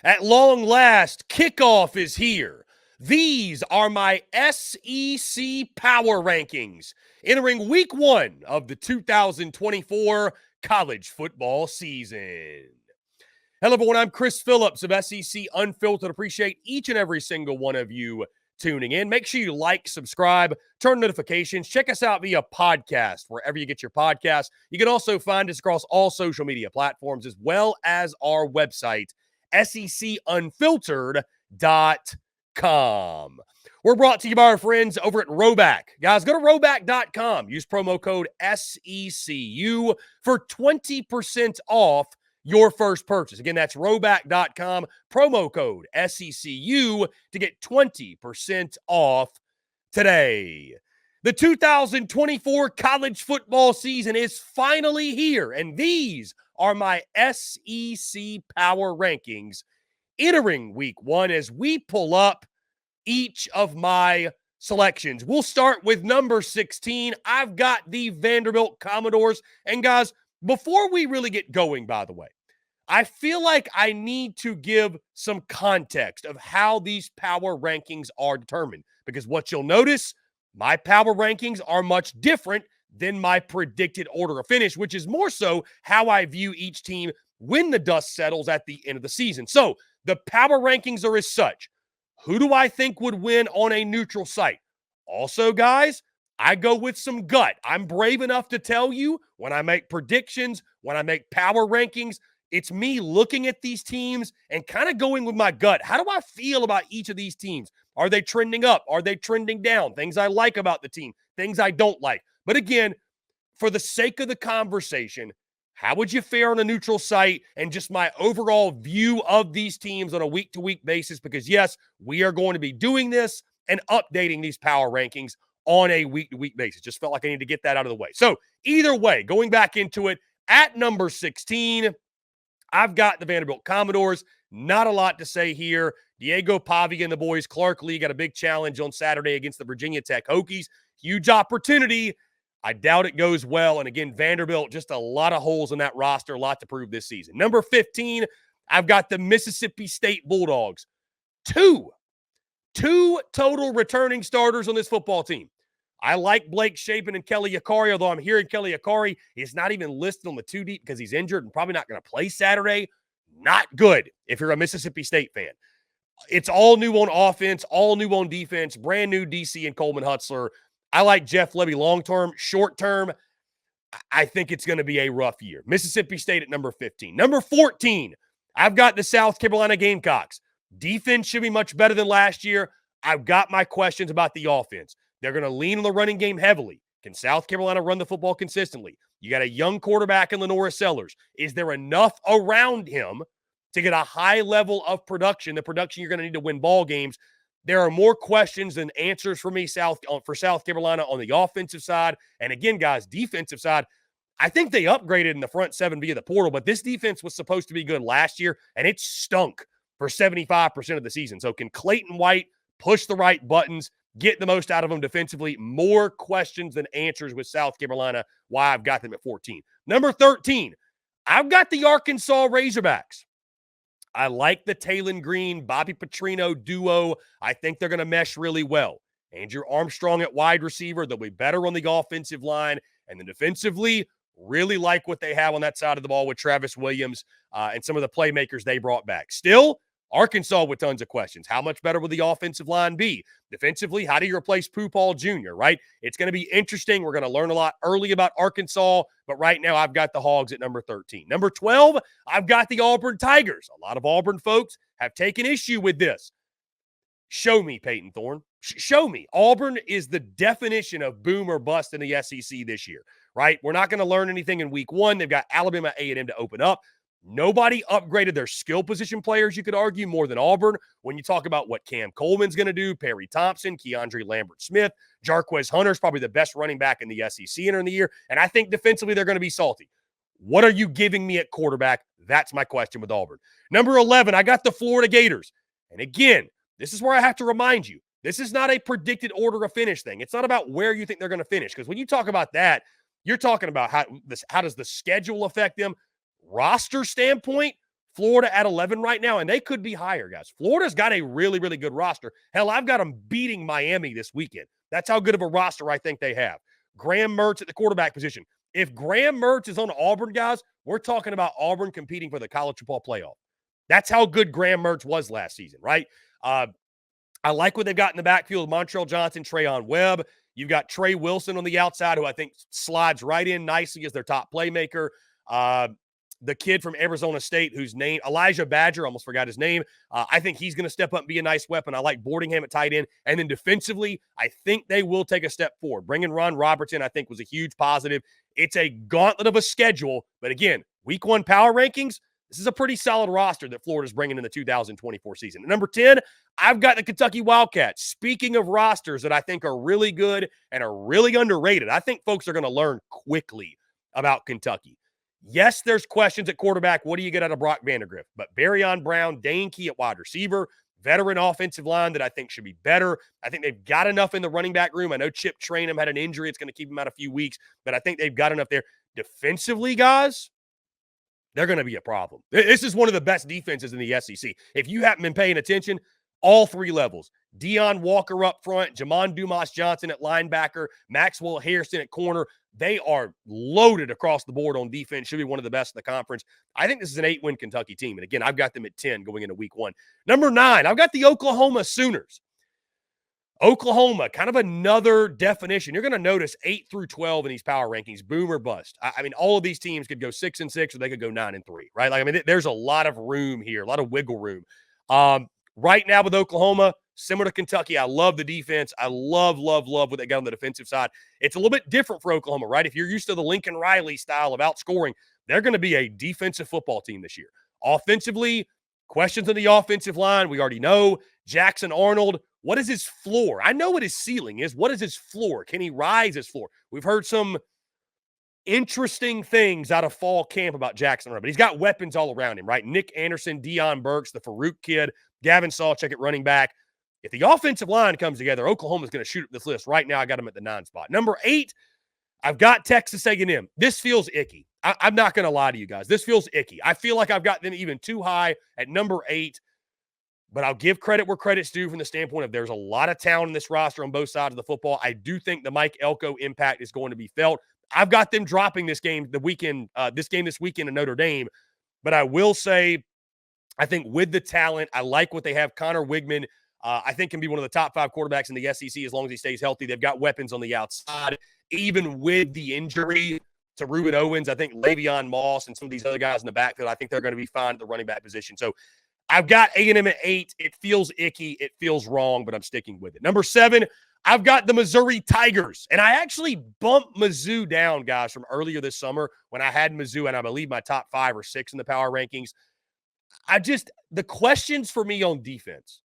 At long last, kickoff is here. These are my SEC Power Rankings entering week 1 of the 2024 college football season. Hello, everyone. I'm Chris Phillips of SEC Unfiltered. Appreciate each and every single one of you tuning in. Make sure you like, subscribe, turn notifications. Check us out via podcast, wherever you get your podcasts. You can also find us across all social media platforms, as well as our website, secunfiltered.com. We're brought to you by our friends over at RHOBACK. Guys, go to RHOBACK.com. Use promo code SECU for 20% off your first purchase. Again, that's RHOBACK.com, promo code SECU to get 20% off today. The 2024 college football season is finally here, and these are my SEC Power Rankings entering week 1 as we pull up each of my selections. We'll start with number 16. I've got the Vanderbilt Commodores. And guys, before we really get going, by the way, I feel like I need to give some context of how these power rankings are determined, because what you'll notice, my power rankings are much different than my predicted order of finish, which is more so how I view each team when the dust settles at the end of the season. So the power rankings are as such. Who do I think would win on a neutral site? Also, guys, I go with some gut. I'm brave enough to tell you when I make predictions, when I make power rankings, it's me looking at these teams and kind of going with my gut. How do I feel about each of these teams? Are they trending up? Are they trending down? Things I like about the team, things I don't like. But again, for the sake of the conversation, how would you fare on a neutral site and just my overall view of these teams on a week-to-week basis? Because, yes, we are going to be doing this and updating these power rankings on a week-to-week basis. Just felt like I need to get that out of the way. So, either way, going back into it, at number 16, I've got the Vanderbilt Commodores. Not a lot to say here. Diego Pavia and the boys, Clark Lee, got a big challenge on Saturday against the Virginia Tech Hokies. Huge opportunity. I doubt it goes well. And again, Vanderbilt, just a lot of holes in that roster, a lot to prove this season. Number 15, I've got the Mississippi State Bulldogs. Two total returning starters on this football team. I like Blake Shapen and Kelly Yakari, although I'm hearing Kelly Yakari is not even listed on the 2 deep because he's injured and probably not going to play Saturday. Not good if you're a Mississippi State fan. It's all new on offense, all new on defense, brand new DC and Coleman Hutzler. I like Jeff Lebby long-term. Short-term, I think it's going to be a rough year. Mississippi State at number 15. Number 14, I've got the South Carolina Gamecocks. Defense should be much better than last year. I've got my questions about the offense. They're going to lean on the running game heavily. Can South Carolina run the football consistently? You got a young quarterback in Lenora Sellers. Is there enough around him to get a high level of production, the production you're going to need to win ball games? There are more questions than answers for me for South Carolina on the offensive side. And again, guys, defensive side, I think they upgraded in the front seven via the portal, but this defense was supposed to be good last year, and it stunk for 75% of the season. So can Clayton White push the right buttons, get the most out of them defensively? More questions than answers with South Carolina, why I've got them at 14. Number 13, I've got the Arkansas Razorbacks. I like the Talon Green, Bobby Petrino duo. I think they're going to mesh really well. Andrew Armstrong at wide receiver. They'll be better on the offensive line. And then defensively, really like what they have on that side of the ball with Travis Williams and some of the playmakers they brought back. Still, Arkansas with tons of questions. How much better will the offensive line be? Defensively, how do you replace Pooh Paul Jr., right? It's going to be interesting. We're going to learn a lot early about Arkansas, but right now I've got the Hogs at number 13. Number 12, I've got the Auburn Tigers. A lot of Auburn folks have taken issue with this. Show me, Peyton Thorne. Show me. Auburn is the definition of boom or bust in the SEC this year, right? We're not going to learn anything in week 1. They've got Alabama A&M to open up. Nobody upgraded their skill position players, you could argue, more than Auburn. When you talk about what Cam Coleman's going to do, Perry Thompson, Keandre Lambert-Smith, Jarquez Hunter's probably the best running back in the SEC entering the year. And I think defensively they're going to be salty. What are you giving me at quarterback? That's my question with Auburn. Number 11, I got the Florida Gators. And again, this is where I have to remind you, this is not a predicted order of finish thing. It's not about where you think they're going to finish. Because when you talk about that, you're talking about how does the schedule affect them. Roster standpoint, Florida at 11 right now, and they could be higher, guys. Florida's got a really, really good roster. Hell, I've got them beating Miami this weekend. That's how good of a roster I think they have. Graham Mertz at the quarterback position. If Graham Mertz is on Auburn, guys, we're talking about Auburn competing for the college football playoff. That's how good Graham Mertz was last season, right? I like what they've got in the backfield. Montrell Johnson, Trayon Webb. You've got Trey Wilson on the outside, who I think slides right in nicely as their top playmaker. The kid from Arizona State, whose name, Elijah Badger, almost forgot his name. I think he's going to step up and be a nice weapon. I like Boardingham at tight end. And then defensively, I think they will take a step forward. Bringing Ron Robertson, I think, was a huge positive. It's a gauntlet of a schedule. But again, week 1 power rankings, this is a pretty solid roster that Florida's bringing in the 2024 season. At number 10, I've got the Kentucky Wildcats. Speaking of rosters that I think are really good and are really underrated, I think folks are going to learn quickly about Kentucky. Yes, there's questions at quarterback. What do you get out of Brock Vandagriff? But Barryon Brown, Dane Key at wide receiver, veteran offensive line that I think should be better. I think they've got enough in the running back room. I know Chip Trainum had an injury. It's going to keep him out a few weeks, but I think they've got enough there. Defensively, guys, they're going to be a problem. This is one of the best defenses in the SEC. If you haven't been paying attention, all 3 levels. Deion Walker up front, Jamon Dumas Johnson at linebacker, Maxwell Harrison at corner. They are loaded across the board on defense. Should be one of the best in the conference. I think this is an 8-win Kentucky team. And again, I've got them at 10 going into week 1. Number 9, I've got the Oklahoma Sooners. Oklahoma, kind of another definition. You're going to notice 8 through 12 in these power rankings, boom or bust. I mean, all of these teams could go 6-6 or they could go 9-3, right? Like, I mean, there's a lot of room here, a lot of wiggle room. Right now with Oklahoma, similar to Kentucky, I love the defense. I love what they got on the defensive side. It's a little bit different for Oklahoma, right? If you're used to the Lincoln Riley style of outscoring, they're going to be a defensive football team this year. Offensively, questions on the offensive line, we already know. Jackson Arnold, what is his floor? I know what his ceiling is. What is his floor? Can he rise his floor? We've heard some interesting things out of fall camp about Jackson Arnold, but he's got weapons all around him, right? Nick Anderson, Deion Burks, the Farouk kid, Gavin Sawchuk at running back. If the offensive line comes together, Oklahoma's going to shoot up this list. Right now, I got them at the 9 spot. Number 8, I've got Texas A&M. This feels icky. I'm not going to lie to you guys. This feels icky. I feel like I've got them even too high at number 8, but I'll give credit where credit's due from the standpoint of there's a lot of talent in this roster on both sides of the football. I do think the Mike Elko impact is going to be felt. I've got them dropping this game this weekend in Notre Dame, but I will say, I think with the talent, I like what they have. Connor Wigman, I think, can be one of the top 5 quarterbacks in the SEC as long as he stays healthy. They've got weapons on the outside. Even with the injury to Reuben Owens, I think Le'Veon Moss and some of these other guys in the backfield, I think they're going to be fine at the running back position. So I've got A&M at 8. It feels icky. It feels wrong, but I'm sticking with it. Number 7, I've got the Missouri Tigers. And I actually bumped Mizzou down, guys, from earlier this summer when I had Mizzou, and I believe my top 5 or 6 in the power rankings. The questions for me on defense,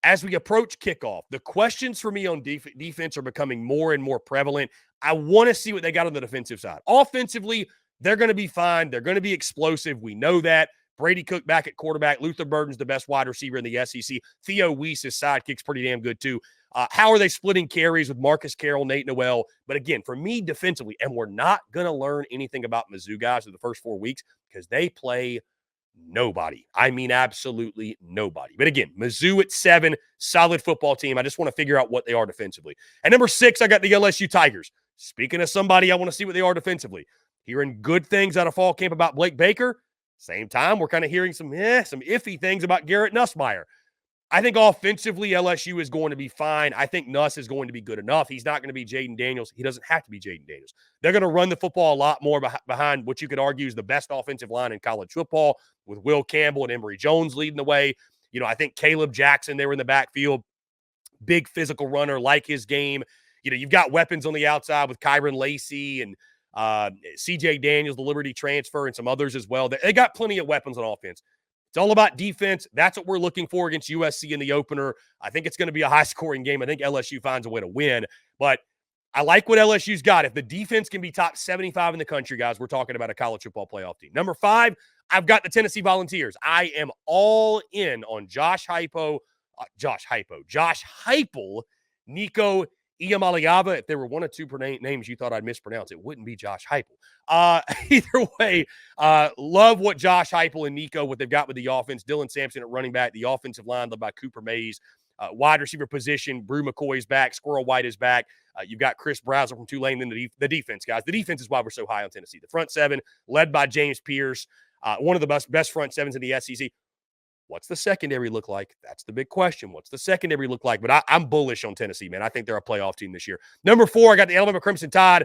as we approach kickoff, the questions for me on defense are becoming more and more prevalent. I want to see what they got on the defensive side. Offensively, they're going to be fine. They're going to be explosive. We know that. Brady Cook back at quarterback. Luther Burden's the best wide receiver in the SEC. Theo Weiss's sidekick's pretty damn good too. How are they splitting carries with Marcus Carroll, Nate Noel? But again, for me defensively, and we're not going to learn anything about Mizzou guys in the first 4 weeks because they play nobody. I mean, absolutely nobody. But again, Mizzou at 7, solid football team. I just want to figure out what they are defensively. At number 6, I got the LSU Tigers. Speaking of somebody, I want to see what they are defensively. Hearing good things out of fall camp about Blake Baker. Same time, we're kind of hearing some iffy things about Garrett Nussmeier. I think offensively, LSU is going to be fine. I think Nuss is going to be good enough. He's not going to be Jaden Daniels. He doesn't have to be Jaden Daniels. They're going to run the football a lot more behind what you could argue is the best offensive line in college football with Will Campbell and Emory Jones leading the way. You know, I think Caleb Jackson, they were in the backfield. Big physical runner, like his game. You know, you've got weapons on the outside with Kyron Lacey and CJ Daniels, the Liberty transfer, and some others as well. They got plenty of weapons on offense. It's all about defense. That's what we're looking for against USC in the opener. I think it's going to be a high-scoring game. I think LSU finds a way to win. But I like what LSU's got. If the defense can be top 75 in the country, guys, we're talking about a college football playoff team. Number 5, I've got the Tennessee Volunteers. I am all in on Josh Heupel, Nico Iamaliava, if there were one or two names you thought I'd mispronounce, it wouldn't be Josh Heupel. Either way, love what Josh Heupel and Nico, what they've got with the offense. Dylan Sampson at running back, the offensive line led by Cooper Mays. Wide receiver position, Brew McCoy's back, Squirrel White is back. You've got Chris Brazel from Tulane. Then the defense, guys. The defense is why we're so high on Tennessee. The front seven, led by James Pierce, one of the best front sevens in the SEC. What's the secondary look like? That's the big question. What's the secondary look like? But I'm bullish on Tennessee, man. I think they're a playoff team this year. Number 4, I got the Alabama Crimson Tide.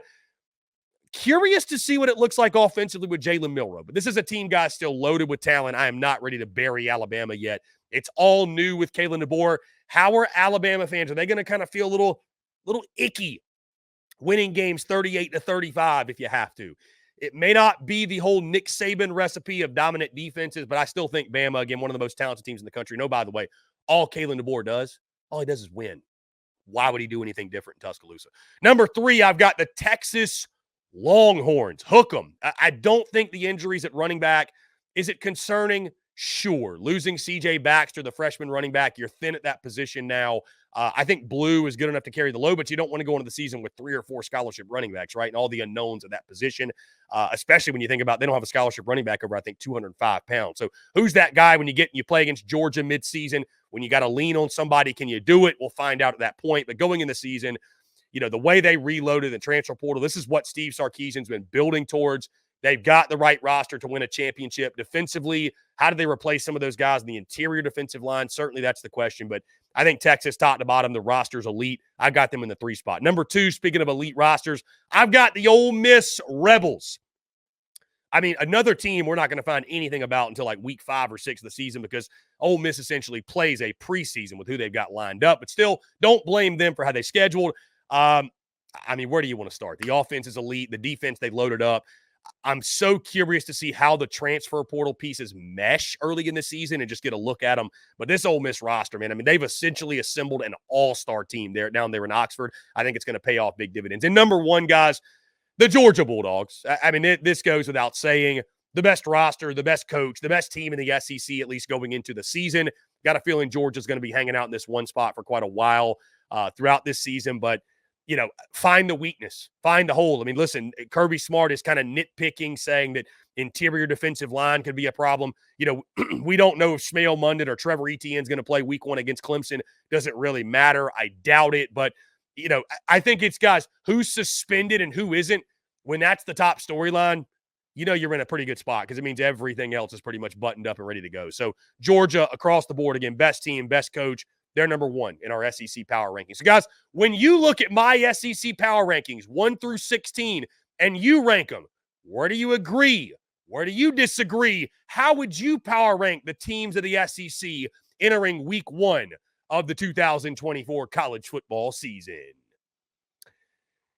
Curious to see what it looks like offensively with Jalen Milroe. But this is a team, guys, still loaded with talent. I am not ready to bury Alabama yet. It's all new with Kalen DeBoer. How are Alabama fans? Are they going to kind of feel a little icky winning games 38-35 if you have to? It may not be the whole Nick Saban recipe of dominant defenses, but I still think Bama, again, one of the most talented teams in the country. No, by the way, all Kalen DeBoer does, all he does is win. Why would he do anything different in Tuscaloosa? Number 3, I've got the Texas Longhorns. Hook them. I don't think the injuries at running back, is it concerning? Sure. Losing C.J. Baxter, the freshman running back, you're thin at that position now. I think Blue is good enough to carry the load, but you don't want to go into the season with 3 or 4 scholarship running backs, right? And all the unknowns at that position, especially when you think about they don't have a scholarship running back over, I think, 205 pounds. So who's that guy when you play against Georgia midseason? When you got to lean on somebody, can you do it? We'll find out at that point. But going in the season, the way they reloaded the transfer portal, this is what Steve Sarkisian's been building towards. They've got the right roster to win a championship. Defensively, how do they replace some of those guys in the interior defensive line? Certainly that's the question, but I think Texas, top to bottom, the roster's elite. I've got them in the 3 spot. Number 2, speaking of elite rosters, I've got the Ole Miss Rebels. I mean, another team we're not going to find anything about until like week 5 or 6 of the season because Ole Miss essentially plays a preseason with who they've got lined up, but still don't blame them for how they scheduled. I mean, where do you want to start? The offense is elite. The defense, they've loaded up. I'm so curious to see how the transfer portal pieces mesh early in the season and just get a look at them. But this Ole Miss roster, man, I mean, they've essentially assembled an all-star team down there in Oxford. I think it's going to pay off big dividends. And number 1, guys, the Georgia Bulldogs. I mean, this goes without saying. The best roster, the best coach, the best team in the SEC, at least going into the season. Got a feeling Georgia's going to be hanging out in this one spot for quite a while throughout this season. But find the weakness, find the hole. I mean, listen, Kirby Smart is kind of nitpicking, saying that interior defensive line could be a problem. We don't know if Shmael Mundin or Trevor Etienne's going to play week 1 against Clemson. Doesn't really matter. I doubt it. But, I think it's, guys, who's suspended and who isn't. When that's the top storyline, you're in a pretty good spot because it means everything else is pretty much buttoned up and ready to go. So Georgia across the board, again, best team, best coach. They're number 1 in our SEC power rankings. So, guys, when you look at my SEC power rankings, 1 through 16, and you rank them, where do you agree? Where do you disagree? How would you power rank the teams of the SEC entering week 1 of the 2024 college football season?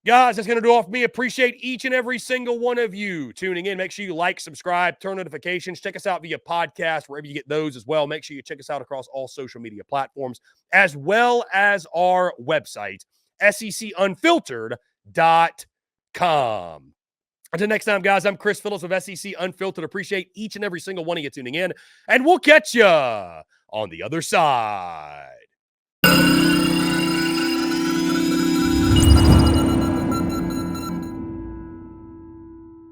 Guys, that's going to do all for me. Appreciate each and every single one of you tuning in. Make sure you like, subscribe, turn notifications. Check us out via podcast, wherever you get those as well. Make sure you check us out across all social media platforms, as well as our website, SECUnfiltered.com. Until next time, guys, I'm Chris Phillips of SEC Unfiltered. Appreciate each and every single one of you tuning in, and we'll catch you on the other side.